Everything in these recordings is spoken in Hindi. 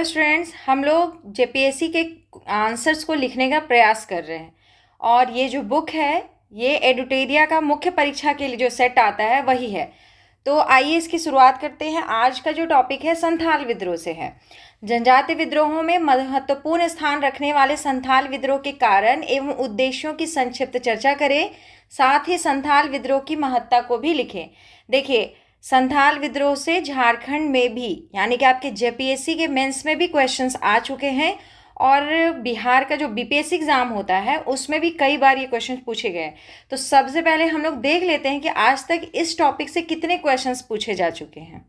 हेलो स्टूडेंट्स, हम लोग जेपीएससी के आंसर्स को लिखने का प्रयास कर रहे हैं और ये जो बुक है ये एडुटेरिया का मुख्य परीक्षा के लिए जो सेट आता है वही है। तो आइए इसकी शुरुआत करते हैं। आज का जो टॉपिक है संथाल विद्रोह से है। जनजातीय विद्रोहों में महत्वपूर्ण स्थान रखने वाले संथाल विद्रोह के कारण एवं उद्देश्यों की संक्षिप्त चर्चा करें, साथ ही संथाल विद्रोह की महत्ता को भी लिखें। देखिए, संथाल विद्रोह से झारखंड में भी यानी कि आपके जेपीएससी के मेंस में भी क्वेश्चंस आ चुके हैं और बिहार का जो बीपीएससी एग्जाम होता है उसमें भी कई बार ये क्वेश्चन पूछे गए। तो सबसे पहले हम लोग देख लेते हैं कि आज तक इस टॉपिक से कितने क्वेश्चंस पूछे जा चुके हैं।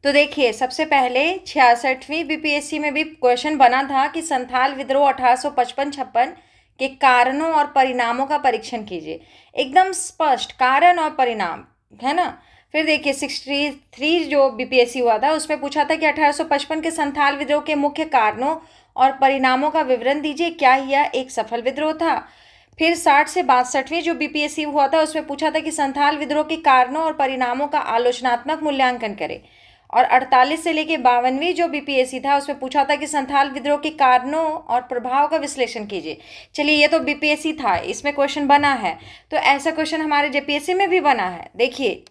तो देखिए, सबसे पहले 66वीं बीपीएससी में भी क्वेश्चन बना था कि संथाल विद्रोह 1855-56 के कारणों और परिणामों का परीक्षण कीजिए। एकदम स्पष्ट कारण और परिणाम है ना। फिर देखिए 63 जो बीपीएससी हुआ था उसमें पूछा था कि 1855 के संथाल विद्रोह के मुख्य कारणों और परिणामों का विवरण दीजिए, क्या यह एक सफल विद्रोह था। फिर 60 से 62वीं जो बीपीएससी हुआ था उसमें पूछा था कि संथाल विद्रोह के कारणों और परिणामों का आलोचनात्मक मूल्यांकन करें। और 48 से लेके 52वीं जो बीपीएससी था उसमें पूछा था कि संथाल विद्रोह के कारणों और प्रभाव का विश्लेषण कीजिए। चलिए, ये तो बीपीएससी था, इसमें क्वेश्चन बना है, तो ऐसा क्वेश्चन हमारे जेपीएससी में भी बना है। देखिए,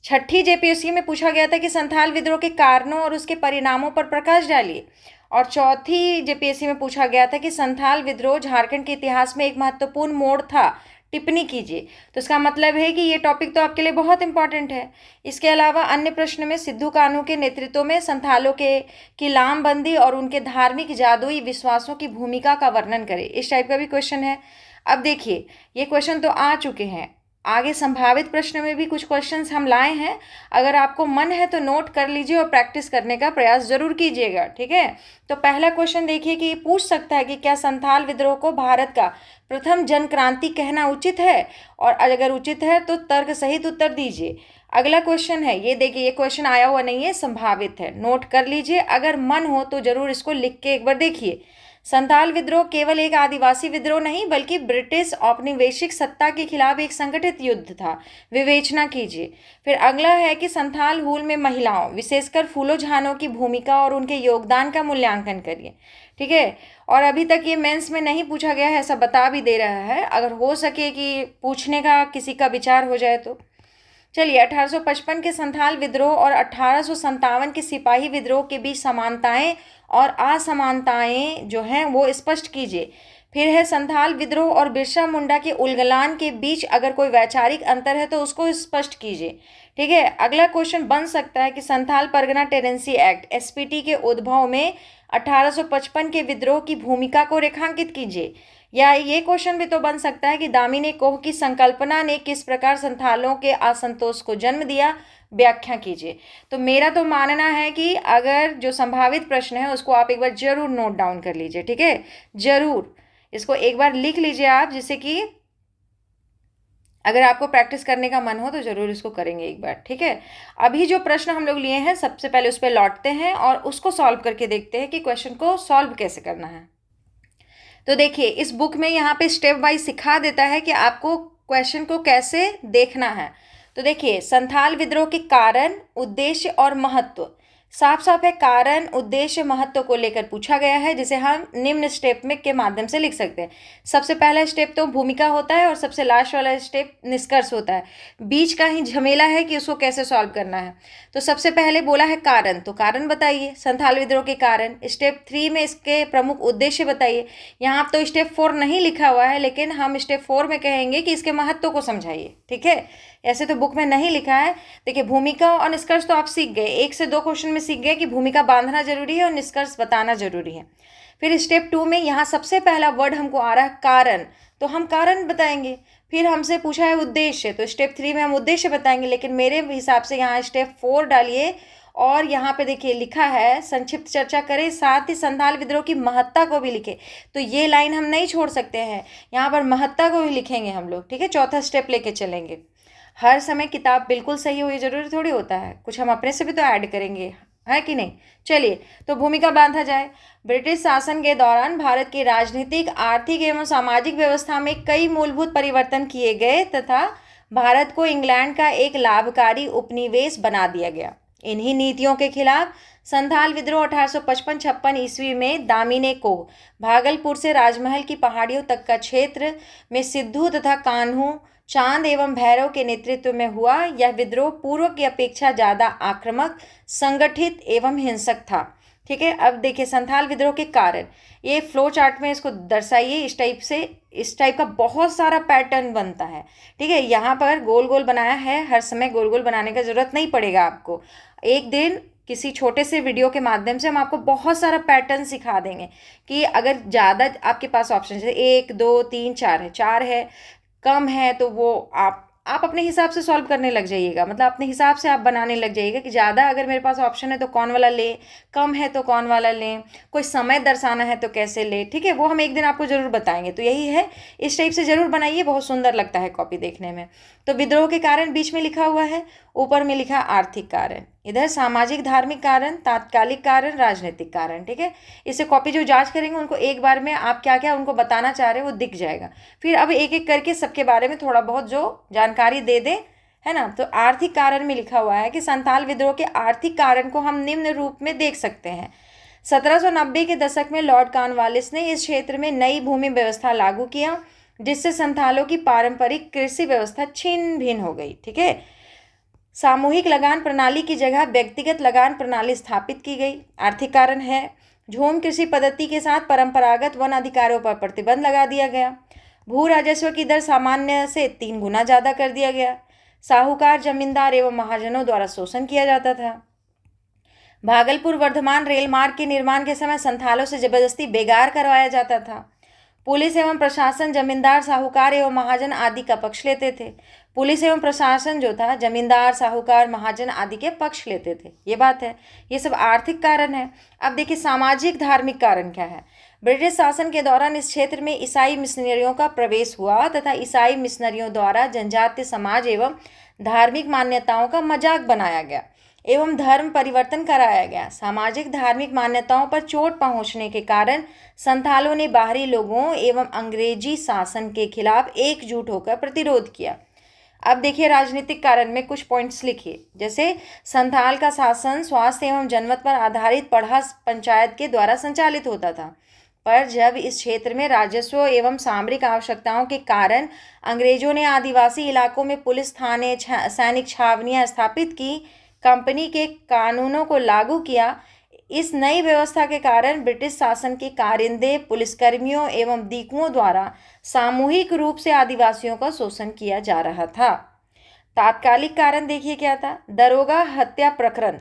6ठी जेपीएससी में पूछा गया था कि संथाल विद्रोह के कारणों और उसके परिणामों पर प्रकाश डालिए। और 4थी जेपीएससी में पूछा गया था कि संथाल विद्रोह झारखंड के इतिहास में एक महत्वपूर्ण मोड़ था, टिप्पणी कीजिए। तो इसका मतलब है कि ये टॉपिक तो आपके लिए बहुत इंपॉर्टेंट है। इसके अलावा अन्य प्रश्न में सिद्धू कान्हू के नेतृत्व में संथालों के की लामबंदी और उनके धार्मिक जादुई विश्वासों की भूमिका का वर्णन करें, इस टाइप का भी क्वेश्चन है। अब देखिए, ये क्वेश्चन तो आ चुके हैं। आगे संभावित प्रश्न में भी कुछ क्वेश्चंस हम लाए हैं। अगर आपको मन है तो नोट कर लीजिए और प्रैक्टिस करने का प्रयास जरूर कीजिएगा, ठीक है। तो पहला क्वेश्चन देखिए कि पूछ सकता है कि क्या संथाल विद्रोह को भारत का प्रथम जन क्रांति कहना उचित है, और अगर उचित है तो तर्क सहित उत्तर दीजिए। अगला क्वेश्चन है, ये देखिए, ये क्वेश्चन आया हुआ नहीं है, संभावित है, नोट कर लीजिए। अगर मन हो तो जरूर इसको लिख के एक बार देखिए। संथाल विद्रोह केवल एक आदिवासी विद्रोह नहीं बल्कि ब्रिटिश औपनिवेशिक सत्ता के खिलाफ एक संगठित युद्ध था, विवेचना कीजिए। फिर अगला है कि संथाल हुल में महिलाओं विशेषकर फूलो झानो की भूमिका और उनके योगदान का मूल्यांकन करिए, ठीक है। और अभी तक ये मेंस में नहीं पूछा गया है, ऐसा बता भी दे रहा है। अगर हो सके कि पूछने का किसी का विचार हो जाए तो चलिए। 1855 के संथाल विद्रोह और 1857 के सिपाही विद्रोह के बीच समानताएं और असमानताएं जो हैं वो स्पष्ट कीजिए। फिर है संथाल विद्रोह और बिरसा मुंडा के उलगलान के बीच अगर कोई वैचारिक अंतर है तो उसको स्पष्ट कीजिए, ठीक है। अगला क्वेश्चन बन सकता है कि संथाल परगना टेरेंसी एक्ट एसपीटी के उद्भव में 1855 के विद्रोह की भूमिका को रेखांकित कीजिए। या ये क्वेश्चन भी तो बन सकता है कि दामिनी कोह की संकल्पना ने किस प्रकार संथालों के असंतोष को जन्म दिया, व्याख्या कीजिए। तो मेरा तो मानना है कि अगर जो संभावित प्रश्न है उसको आप एक बार जरूर नोट डाउन कर लीजिए, ठीक है। जरूर इसको एक बार लिख लीजिए आप, जिससे कि अगर आपको प्रैक्टिस करने का मन हो तो जरूर इसको करेंगे एक बार, ठीक है। अभी जो प्रश्न हम लोग लिए हैं सबसे पहले उस पर लौटते हैं और उसको सॉल्व करके देखते हैं कि क्वेश्चन को सॉल्व कैसे करना है। तो देखिए, इस बुक में यहाँ पे स्टेप वाइज सिखा देता है कि आपको क्वेश्चन को कैसे देखना है। तो देखिए, संथाल विद्रोह के कारण, उद्देश्य और महत्व साफ साफ है। कारण, उद्देश्य, महत्व को लेकर पूछा गया है, जिसे हम निम्न स्टेप में के माध्यम से लिख सकते हैं। सबसे पहला स्टेप तो भूमिका होता है और सबसे लास्ट वाला स्टेप निष्कर्ष होता है। बीच का ही झमेला है कि उसको कैसे सॉल्व करना है। तो सबसे पहले बोला है कारण, तो कारण बताइए संथाल विद्रोह के कारण। स्टेप 3 में इसके प्रमुख उद्देश्य बताइए। यहाँ तो स्टेप 4 नहीं लिखा हुआ है, लेकिन हम स्टेप 4 में कहेंगे कि इसके महत्व को समझाइए, ठीक है। ऐसे तो बुक में नहीं लिखा है। देखिए, भूमिका और निष्कर्ष तो आप सीख गए, 1 से 2 क्वेश्चन में सीख गए कि भूमिका बांधना जरूरी है और निष्कर्ष बताना जरूरी है। फिर स्टेप 2 में यहाँ सबसे पहला वर्ड हमको आ रहा है कारण, तो हम कारण बताएंगे। फिर हमसे पूछा है उद्देश्य, तो स्टेप 3 में हम उद्देश्य बताएंगे, लेकिन मेरे हिसाब से यहाँ स्टेप 4 डालिए और यहाँ पे देखिए लिखा है संक्षिप्त चर्चा करें, साथ ही संथाल विद्रोह की महत्ता को भी लिखे। तो ये लाइन हम नहीं छोड़ सकते हैं, यहाँ पर महत्ता को भी लिखेंगे हम लोग, ठीक है। चौथा स्टेप लेके चलेंगे। हर समय किताब बिल्कुल सही हो ये जरूरी थोड़ी होता है, कुछ हम अपने से भी तो ऐड करेंगे, है कि नहीं। चलिए, तो भूमिका बांधा जाए। ब्रिटिश शासन के दौरान भारत की राजनीतिक, आर्थिक एवं सामाजिक व्यवस्था में कई मूलभूत परिवर्तन किए गए तथा भारत को इंग्लैंड का एक लाभकारी उपनिवेश बना दिया गया। इन्हीं नीतियों के खिलाफ संथाल विद्रोह 1855-56 ईस्वी में दामिनी को भागलपुर से राजमहल की पहाड़ियों तक का क्षेत्र में सिद्धू तथा कान्हू चांद एवं भैरव के नेतृत्व में हुआ। यह विद्रोह पूर्व की अपेक्षा ज़्यादा आक्रामक, संगठित एवं हिंसक था। ठीक है, अब देखिए संथाल विद्रोह के कारण, ये फ्लो चार्ट में इसको दर्शाइए इस टाइप से। इस टाइप का बहुत सारा पैटर्न बनता है। ठीक है, यहाँ पर गोल गोल बनाया है, हर समय गोल गोल बनाने का ज़रूरत नहीं पड़ेगा आपको। एक दिन किसी छोटे से वीडियो के माध्यम से हम आपको बहुत सारा पैटर्न सिखा देंगे कि अगर ज़्यादा आपके पास ऑप्शन जैसे 1 2 3 4 है, 4 है, कम है, तो वो आप अपने हिसाब से सॉल्व करने लग जाइएगा। मतलब अपने हिसाब से आप बनाने लग जाइएगा कि ज़्यादा अगर मेरे पास ऑप्शन है तो कौन वाला ले, कम है तो कौन वाला लें, कोई समय दर्शाना है तो कैसे ले। ठीक है, वो हम एक दिन आपको ज़रूर बताएंगे। तो यही है, इस टाइप से ज़रूर बनाइए, बहुत सुंदर लगता है कॉपी देखने में। तो विद्रोह के कारण बीच में लिखा हुआ है, ऊपर में लिखा आर्थिक कारण, इधर सामाजिक धार्मिक कारण, तात्कालिक कारण, राजनीतिक कारण। ठीक है, इसे कॉपी जो जांच करेंगे उनको एक बार में आप क्या क्या उनको बताना चाह रहे हैं वो दिख जाएगा। फिर अब एक एक करके सबके बारे में थोड़ा बहुत जो जानकारी दे दें, है ना। तो आर्थिक कारण में लिखा हुआ है कि संथाल विद्रोह के आर्थिक कारण को हम निम्न रूप में देख सकते हैं। 1790 के दशक में लॉर्ड कॉर्नवालिस ने इस क्षेत्र में नई भूमि व्यवस्था लागू किया, जिससे संथालों की पारंपरिक कृषि व्यवस्था छिन्न भिन्न हो गई। ठीक है, सामूहिक लगान प्रणाली की जगह व्यक्तिगत लगान प्रणाली स्थापित की गई। आर्थिक कारण है, झूम कृषि पद्धति के साथ परंपरागत वन अधिकारों पर प्रतिबंध लगा दिया गया। भू राजस्व की दर सामान्य से 3 गुना ज़्यादा कर दिया गया। साहूकार, जमींदार एवं महाजनों द्वारा शोषण किया जाता था। भागलपुर वर्धमान रेल मार्ग के निर्माण के समय संथालों से जबरदस्ती बेगार करवाया जाता था। पुलिस एवं प्रशासन जमींदार, साहूकार एवं महाजन आदि का पक्ष लेते थे। पुलिस एवं प्रशासन जो था जमींदार, साहूकार, महाजन आदि के पक्ष लेते थे। ये बात है, ये सब आर्थिक कारण है। अब देखिए सामाजिक धार्मिक कारण क्या है। ब्रिटिश शासन के दौरान इस क्षेत्र में ईसाई मिशनरियों का प्रवेश हुआ तथा ईसाई मिशनरियों द्वारा जनजातीय समाज एवं धार्मिक मान्यताओं का मजाक बनाया गया एवं धर्म परिवर्तन कराया गया। सामाजिक धार्मिक मान्यताओं पर चोट पहुंचने के कारण संथालों ने बाहरी लोगों एवं अंग्रेजी शासन के खिलाफ एकजुट होकर प्रतिरोध किया। अब देखिए राजनीतिक कारण में कुछ पॉइंट्स लिखिए। जैसे संथाल का शासन स्वास्थ्य एवं जनमत पर आधारित पढ़ा पंचायत के द्वारा संचालित होता था, पर जब इस क्षेत्र में राजस्व एवं सामरिक आवश्यकताओं के कारण अंग्रेजों ने आदिवासी इलाकों में पुलिस थाने, सैनिक छावनियां स्थापित की, कंपनी के कानूनों को लागू किया, इस नई व्यवस्था के कारण ब्रिटिश शासन के कारिंदे, पुलिसकर्मियों एवं दीकुओं द्वारा सामूहिक रूप से आदिवासियों का शोषण किया जा रहा था। तात्कालिक कारण देखिए क्या था। दरोगा हत्या प्रकरण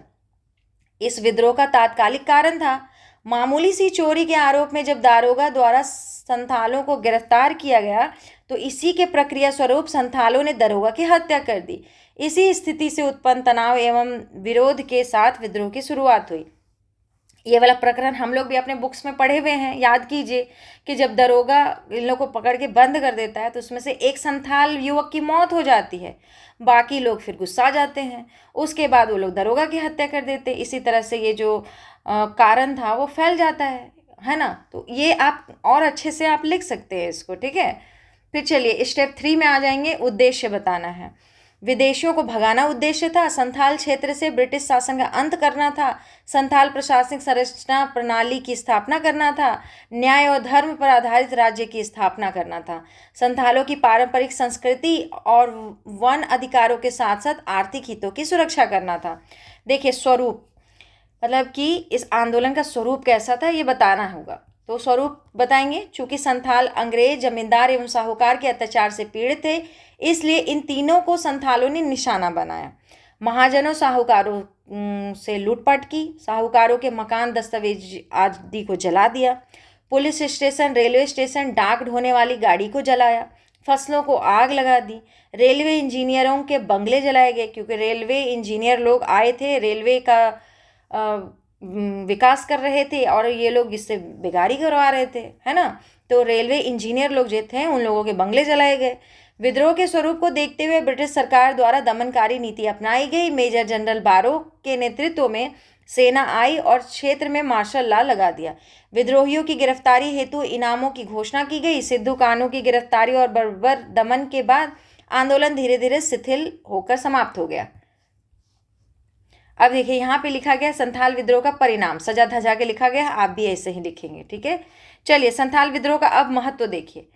इस विद्रोह का तात्कालिक कारण था। मामूली सी चोरी के आरोप में जब दारोगा द्वारा संथालों को गिरफ्तार किया गया तो इसी के प्रक्रिया स्वरूप संथालों ने दरोगा की हत्या कर दी। इसी स्थिति से उत्पन्न तनाव एवं विरोध के साथ विद्रोह की शुरुआत हुई। ये वाला प्रकरण हम लोग भी अपने बुक्स में पढ़े हुए हैं। याद कीजिए कि जब दरोगा इन लोग को पकड़ के बंद कर देता है तो उसमें से एक संथाल युवक की मौत हो जाती है, बाकी लोग फिर गुस्सा जाते हैं, उसके बाद वो लोग दरोगा की हत्या कर देते। इसी तरह से ये जो कारण था वो फैल जाता है ना। तो ये आप और अच्छे से आप लिख सकते हैं इसको। ठीक है, फिर चलिए स्टेप 3 में आ जाएंगे। उद्देश्य बताना है। विदेशियों को भगाना उद्देश्य था। संथाल क्षेत्र से ब्रिटिश शासन का अंत करना था। संथाल प्रशासनिक संरचना प्रणाली की स्थापना करना था। न्याय और धर्म पर आधारित राज्य की स्थापना करना था। संथालों की पारंपरिक संस्कृति और वन अधिकारों के साथ साथ आर्थिक हितों की सुरक्षा करना था। देखिए स्वरूप, मतलब कि इस आंदोलन का स्वरूप कैसा था ये बताना होगा। तो स्वरूप बताएंगे। चूंकि संथाल अंग्रेज, जमींदार एवं साहूकार के अत्याचार से पीड़ित थे, इसलिए इन तीनों को संथालों ने निशाना बनाया। महाजनों, साहूकारों से लूटपाट की, साहूकारों के मकान, दस्तावेज आदि को जला दिया, पुलिस स्टेशन, रेलवे स्टेशन, डाक ढोने वाली गाड़ी को जलाया, फसलों को आग लगा दी, रेलवे इंजीनियरों के बंगले जलाए गए, क्योंकि रेलवे इंजीनियर लोग आए थे, रेलवे का विकास कर रहे थे और ये लोग इससे बेगारी करवा रहे थे, है ना। तो रेलवे इंजीनियर लोग जो थे उन लोगों के बंगले जलाए गए। विद्रोह के स्वरूप को देखते हुए ब्रिटिश सरकार द्वारा दमनकारी नीति अपनाई गई। मेजर जनरल बारो के नेतृत्व में सेना आई और क्षेत्र में मार्शल लॉ लगा दिया। विद्रोहियों की गिरफ्तारी हेतु इनामों की घोषणा की गई। सिद्धू कान्हू की गिरफ्तारी और बर्बर दमन के बाद आंदोलन धीरे धीरे शिथिल होकर समाप्त हो गया। अब देखिए यहाँ पे लिखा गया संथाल विद्रोह का परिणाम, सजा धजा के लिखा गया, आप भी ऐसे ही लिखेंगे, ठीक है। चलिए संथाल विद्रोह का अब महत्व देखिए।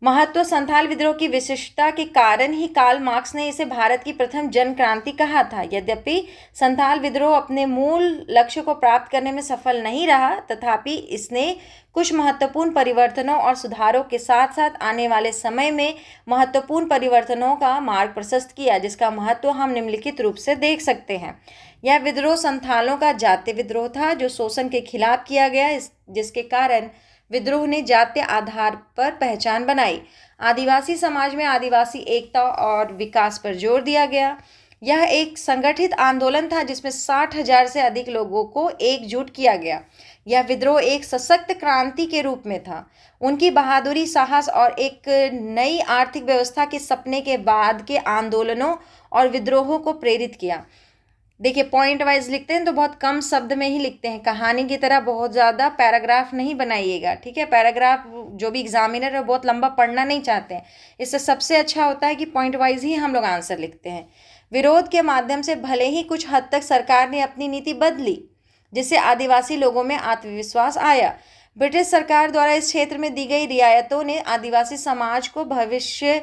महत्व, संथाल विद्रोह की विशिष्टता के कारण ही कार्ल मार्क्स ने इसे भारत की प्रथम जन क्रांति कहा था। यद्यपि संथाल विद्रोह अपने मूल लक्ष्य को प्राप्त करने में सफल नहीं रहा, तथापि इसने कुछ महत्वपूर्ण परिवर्तनों और सुधारों के साथ साथ आने वाले समय में महत्वपूर्ण परिवर्तनों का मार्ग प्रशस्त किया, जिसका महत्व हम निम्नलिखित रूप से देख सकते हैं। यह विद्रोह संथालों का जातीय विद्रोह था जो शोषण के खिलाफ किया गया, जिसके कारण विद्रोह ने जातीय आधार पर पहचान बनाई। आदिवासी समाज में आदिवासी एकता और विकास पर जोर दिया गया। यह एक संगठित आंदोलन था जिसमें 60,000 से अधिक लोगों को एकजुट किया गया। यह विद्रोह एक सशक्त क्रांति के रूप में था। उनकी बहादुरी, साहस और एक नई आर्थिक व्यवस्था के सपने के बाद के आंदोलनों और विद्रोहों को प्रेरित किया। देखिए पॉइंट वाइज लिखते हैं तो बहुत कम शब्द में ही लिखते हैं, कहानी की तरह बहुत ज़्यादा पैराग्राफ नहीं बनाइएगा, ठीक है। पैराग्राफ जो भी एग्जामिनर है बहुत लंबा पढ़ना नहीं चाहते हैं, इससे सबसे अच्छा होता है कि पॉइंट वाइज ही हम लोग आंसर लिखते हैं। विरोध के माध्यम से भले ही कुछ हद तक सरकार ने अपनी नीति बदली, जिससे आदिवासी लोगों में आत्मविश्वास आया। ब्रिटिश सरकार द्वारा इस क्षेत्र में दी गई रियायतों ने आदिवासी समाज को भविष्य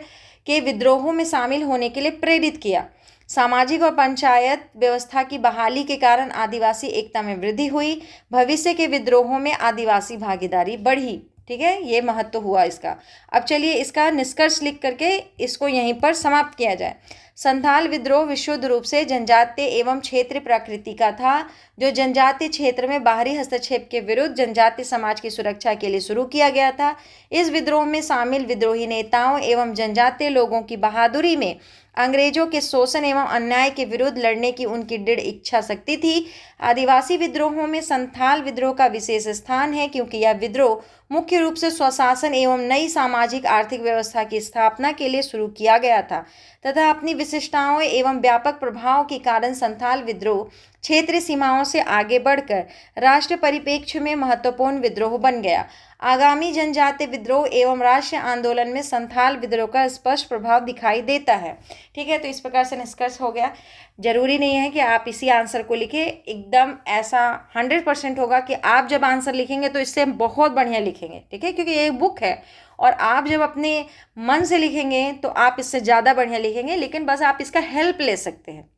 के विद्रोहों में शामिल होने के लिए प्रेरित किया। सामाजिक और पंचायत व्यवस्था की बहाली के कारण आदिवासी एकता में वृद्धि हुई। भविष्य के विद्रोहों में आदिवासी भागीदारी बढ़ी, ठीक है, ये महत्व हुआ इसका। अब चलिए इसका निष्कर्ष लिख करके इसको यहीं पर समाप्त किया जाए। संथाल विद्रोह विशुद्ध रूप से जनजातीय एवं क्षेत्रीय प्रकृति का था, जो जनजातीय क्षेत्र में बाहरी हस्तक्षेप के विरुद्ध जनजातीय समाज की सुरक्षा के लिए शुरू किया गया था। इस विद्रोह में शामिल विद्रोही नेताओं एवं जनजातीय लोगों की बहादुरी में अंग्रेजों के शोषण एवं अन्याय के विरुद्ध लड़ने की उनकी दृढ़ इच्छा शक्ति थी। आदिवासी विद्रोहों में संथाल विद्रोह का विशेष स्थान है, क्योंकि यह विद्रोह मुख्य रूप से स्वशासन एवं नई सामाजिक आर्थिक व्यवस्था की स्थापना के लिए शुरू किया गया था, तथा अपनी विशिष्टताओं एवं व्यापक प्रभाव के कारण संथाल विद्रोह क्षेत्रीय सीमाओं से आगे बढ़कर राष्ट्र परिप्रेक्ष्य में महत्वपूर्ण विद्रोह बन गया। आगामी जनजातीय विद्रोह एवं राष्ट्रीय आंदोलन में संथाल विद्रोह का स्पष्ट प्रभाव दिखाई देता है, ठीक है। तो इस प्रकार से निष्कर्ष हो गया। जरूरी नहीं है कि आप इसी आंसर को लिखें, एकदम ऐसा 100% होगा कि आप जब आंसर लिखेंगे तो इससे बहुत बढ़िया लिखेंगे, ठीक है, क्योंकि ये बुक है और आप जब अपने मन से लिखेंगे तो आप इससे ज़्यादा बढ़िया लिखेंगे। लेकिन बस आप इसका हेल्प ले सकते हैं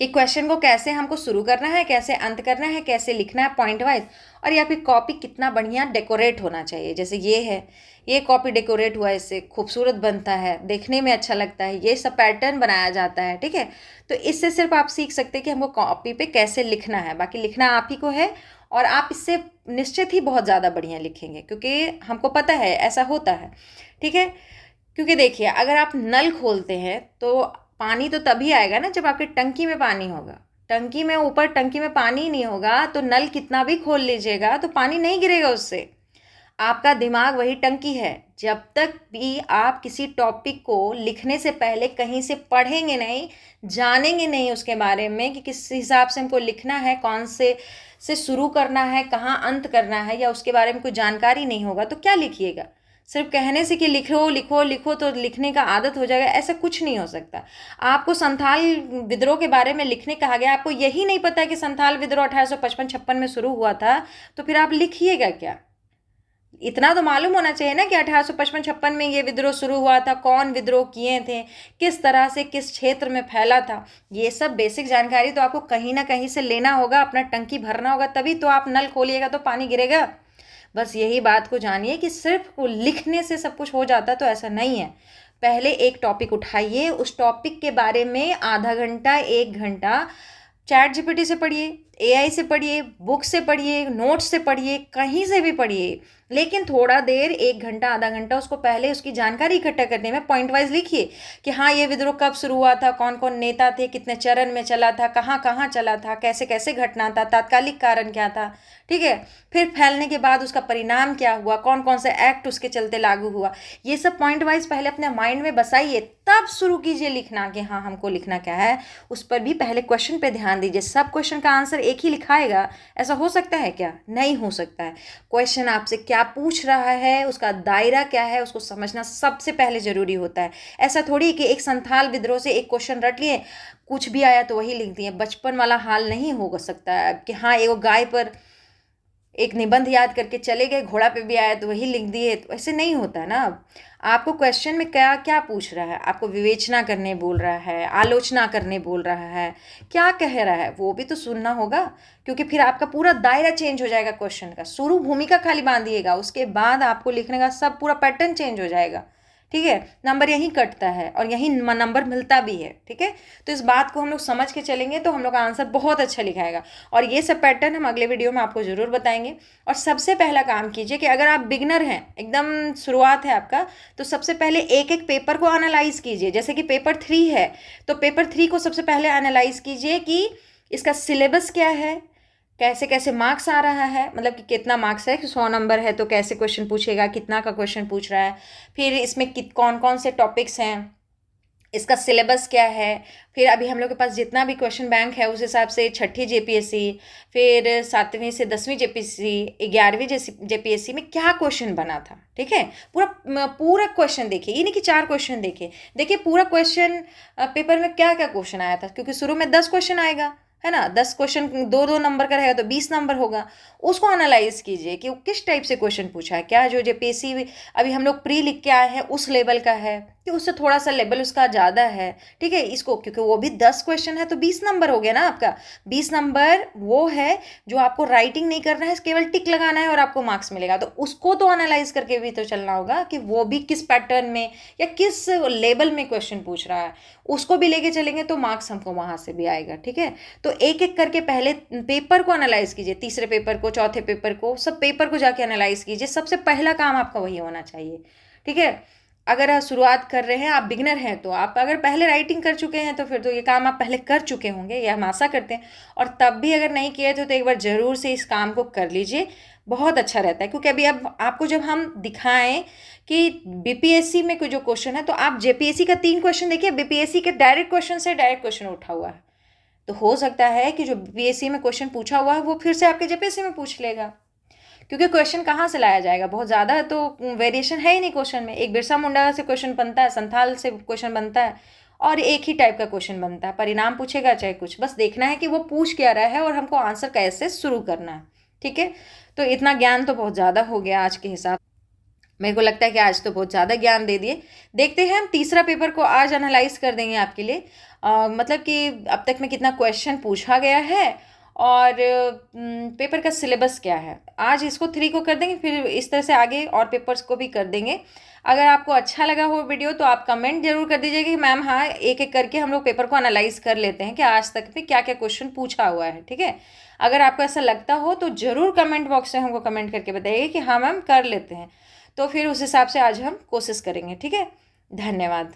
कि क्वेश्चन को कैसे हमको शुरू करना है, कैसे अंत करना है, कैसे लिखना है पॉइंट वाइज, और या फिर कॉपी कितना बढ़िया डेकोरेट होना चाहिए। जैसे ये है, ये कॉपी डेकोरेट हुआ, इससे खूबसूरत बनता है, देखने में अच्छा लगता है, ये सब पैटर्न बनाया जाता है, ठीक है। तो इससे सिर्फ आप सीख सकते हैं कि हमको कॉपी पे कैसे लिखना है। बाकी लिखना आप ही को है, और आप इससे निश्चित ही बहुत ज़्यादा बढ़िया लिखेंगे, क्योंकि हमको पता है ऐसा होता है, ठीक है। क्योंकि देखिए अगर आप नल खोलते हैं तो पानी तो तभी आएगा ना जब आपकी टंकी में पानी होगा। टंकी में ऊपर टंकी में पानी नहीं होगा तो नल कितना भी खोल लीजिएगा तो पानी नहीं गिरेगा उससे। आपका दिमाग वही टंकी है। जब तक भी आप किसी टॉपिक को लिखने से पहले कहीं से पढ़ेंगे नहीं, जानेंगे नहीं उसके बारे में कि किस हिसाब से हमको लिखना है, कौन से शुरू करना है, कहाँ अंत करना है, या उसके बारे में कोई जानकारी नहीं होगा तो क्या लिखिएगा। सिर्फ कहने से कि लिखो लिखो लिखो तो लिखने का आदत हो जाएगा, ऐसा कुछ नहीं हो सकता। आपको संथाल विद्रोह के बारे में लिखने कहा गया, आपको यही नहीं पता कि संथाल विद्रोह 1855-56 में शुरू हुआ था, तो फिर आप लिखिएगा क्या। इतना तो मालूम होना चाहिए ना कि 1855-56 में ये विद्रोह शुरू हुआ था, कौन विद्रोह किए थे, किस तरह से किस क्षेत्र में फैला था। ये सब बेसिक जानकारी तो आपको कहीं ना कहीं से लेना होगा, अपना टंकी भरना होगा, तभी तो आप नल खोलिएगा तो पानी गिरेगा। बस यही बात को जानिए कि सिर्फ लिखने से सब कुछ हो जाता, तो ऐसा नहीं है। पहले एक टॉपिक उठाइए, उस टॉपिक के बारे में आधा घंटा 1 घंटा ChatGPT से पढ़िए, AI से पढ़िए, बुक से पढ़िए, नोट्स से पढ़िए, कहीं से भी पढ़िए, लेकिन थोड़ा देर 1 घंटा आधा घंटा उसको पहले उसकी जानकारी इकट्ठा करने में पॉइंट वाइज लिखिए कि हाँ ये विद्रोह कब शुरू हुआ था, कौन कौन नेता थे, कितने चरण में चला था, कहाँ कहाँ चला था, कैसे कैसे घटना था, तात्कालिक कारण क्या था, ठीक है। फिर फैलने के बाद उसका परिणाम क्या हुआ, कौन कौन से एक्ट उसके चलते लागू हुआ, ये सब पॉइंट वाइज पहले अपने माइंड में बसाइए, तब शुरू कीजिए लिखना कि हाँ हमको लिखना क्या है। उस पर भी पहले क्वेश्चन पे ध्यान दीजिए। सब क्वेश्चन का आंसर एक ही लिखाएगा, ऐसा हो सकता है क्या? नहीं हो सकता है। क्वेश्चन आपसे क्या पूछ रहा है, उसका दायरा क्या है, उसको समझना सबसे पहले ज़रूरी होता है। ऐसा थोड़ी कि एक संथाल विद्रोह से एक क्वेश्चन रट लिए, कुछ भी आया तो वही लिख दिए। बचपन वाला हाल नहीं हो सकता है कि हाँ एगो गाय पर एक निबंध याद करके चले गए, घोड़ा पे भी आया तो वही लिख दिए, तो ऐसे नहीं होता है ना। आपको क्वेश्चन में क्या क्या पूछ रहा है, आपको विवेचना करने बोल रहा है, आलोचना करने बोल रहा है, क्या कह रहा है, वो भी तो सुनना होगा। क्योंकि फिर आपका पूरा दायरा चेंज हो जाएगा क्वेश्चन का। शुरू भूमिका खाली बांधिएगा, उसके बाद आपको लिखने का सब पूरा पैटर्न चेंज हो जाएगा। ठीक है, नंबर यहीं कटता है और यहीं नंबर मिलता भी है। ठीक है, तो इस बात को हम लोग समझ के चलेंगे तो हम लोग का आंसर बहुत अच्छा लिखाएगा। और ये सब पैटर्न हम अगले वीडियो में आपको ज़रूर बताएंगे। और सबसे पहला काम कीजिए कि अगर आप बिगनर हैं, एकदम शुरुआत है आपका, तो सबसे पहले एक एक पेपर को एनालाइज कीजिए। जैसे कि पेपर 3 है तो पेपर 3 को सबसे पहले एनालाइज कीजिए कि इसका सिलेबस क्या है, कैसे कैसे मार्क्स आ रहा है, मतलब कि कितना मार्क्स है, 100 नंबर है तो कैसे क्वेश्चन पूछेगा, कितना का क्वेश्चन पूछ रहा है, फिर इसमें कौन कौन से टॉपिक्स हैं, इसका सिलेबस क्या है। फिर अभी हम लोग के पास जितना भी क्वेश्चन बैंक है उस हिसाब से छठी जेपीएससी, फिर 7वीं से 10वीं जेपीएससी, 11वीं जेपीएससी में क्या क्वेश्चन बना था। ठीक है, पूरा पूरा क्वेश्चन देखिए, ये नहीं कि 4 क्वेश्चन देखिए पूरा क्वेश्चन पेपर में क्या क्या क्वेश्चन आया था। क्योंकि शुरू में 10 क्वेश्चन आएगा, है ना, 10 क्वेश्चन 2-2 नंबर का रहेगा तो 20 नंबर होगा। उसको एनालाइज कीजिए कि वो किस टाइप से क्वेश्चन पूछा है, क्या जो जेपीएससी अभी हम लोग प्री लिख के आए हैं उस लेवल का है कि उससे थोड़ा सा लेवल उसका ज़्यादा है। ठीक है, इसको क्योंकि वो भी 10 क्वेश्चन है तो 20 नंबर हो गया ना आपका। 20 नंबर वो है जो आपको राइटिंग नहीं करना है, केवल टिक लगाना है और आपको मार्क्स मिलेगा। तो उसको तो एनालाइज करके भी तो चलना होगा कि वो भी किस पैटर्न में या किस लेवल में क्वेश्चन पूछ रहा है, उसको भी लेके चलेंगे तो मार्क्स हमको वहाँ से भी आएगा। ठीक है, तो एक एक करके पहले पेपर को एनालाइज कीजिए, तीसरे पेपर को, चौथे पेपर को, सब पेपर को जाके एनालाइज कीजिए। सबसे पहला काम आपका वही होना चाहिए। ठीक है, अगर आप शुरुआत कर रहे हैं, आप बिगनर हैं, तो आप अगर पहले राइटिंग कर चुके हैं तो फिर तो ये काम आप पहले कर चुके होंगे, ये हम आशा करते हैं। और तब भी अगर नहीं किए तो एक बार ज़रूर से इस काम को कर लीजिए, बहुत अच्छा रहता है। क्योंकि अभी अब आपको जब हम दिखाएं कि बीपीएससी में कोई जो क्वेश्चन है तो आप जेपीएससी का 3 क्वेश्चन देखिए, बीपीएससी के डायरेक्ट क्वेश्चन से डायरेक्ट क्वेश्चन उठा हुआ है। तो हो सकता है कि जो बीपीएससी में क्वेश्चन पूछा हुआ है वो फिर से आपके जेपीएससी में पूछ लेगा। क्योंकि क्वेश्चन कहाँ से लाया जाएगा, बहुत ज़्यादा तो वेरिएशन है ही नहीं क्वेश्चन में। एक बिरसा मुंडा से क्वेश्चन बनता है, संथाल से क्वेश्चन बनता है और एक ही टाइप का क्वेश्चन बनता है। परिणाम पूछेगा चाहे कुछ, बस देखना है कि वो पूछ क्या रहा है और हमको आंसर कैसे शुरू करना है। ठीक है, तो इतना ज्ञान तो बहुत ज़्यादा हो गया आज के हिसाब। मेरे को लगता है कि आज तो बहुत ज़्यादा ज्ञान दे दिए। देखते हैं हम तीसरा पेपर को आज एनालाइज कर देंगे आपके लिए। मतलब कि अब तक में कितना क्वेश्चन पूछा गया है और पेपर का सिलेबस क्या है। आज इसको 3 को कर देंगे, फिर इस तरह से आगे और पेपर्स को भी कर देंगे। अगर आपको अच्छा लगा हो वीडियो तो आप कमेंट जरूर कर दीजिएगा कि मैम हाँ एक एक करके हम लोग पेपर को एनालाइज कर लेते हैं कि आज तक में क्या क्या क्वेश्चन पूछा हुआ है। ठीक है, अगर आपको ऐसा लगता हो तो ज़रूर कमेंट बॉक्स में हमको कमेंट करके बताइए कि हाँ मैम कर लेते हैं, तो फिर उस हिसाब से आज हम कोशिश करेंगे। ठीक है, धन्यवाद।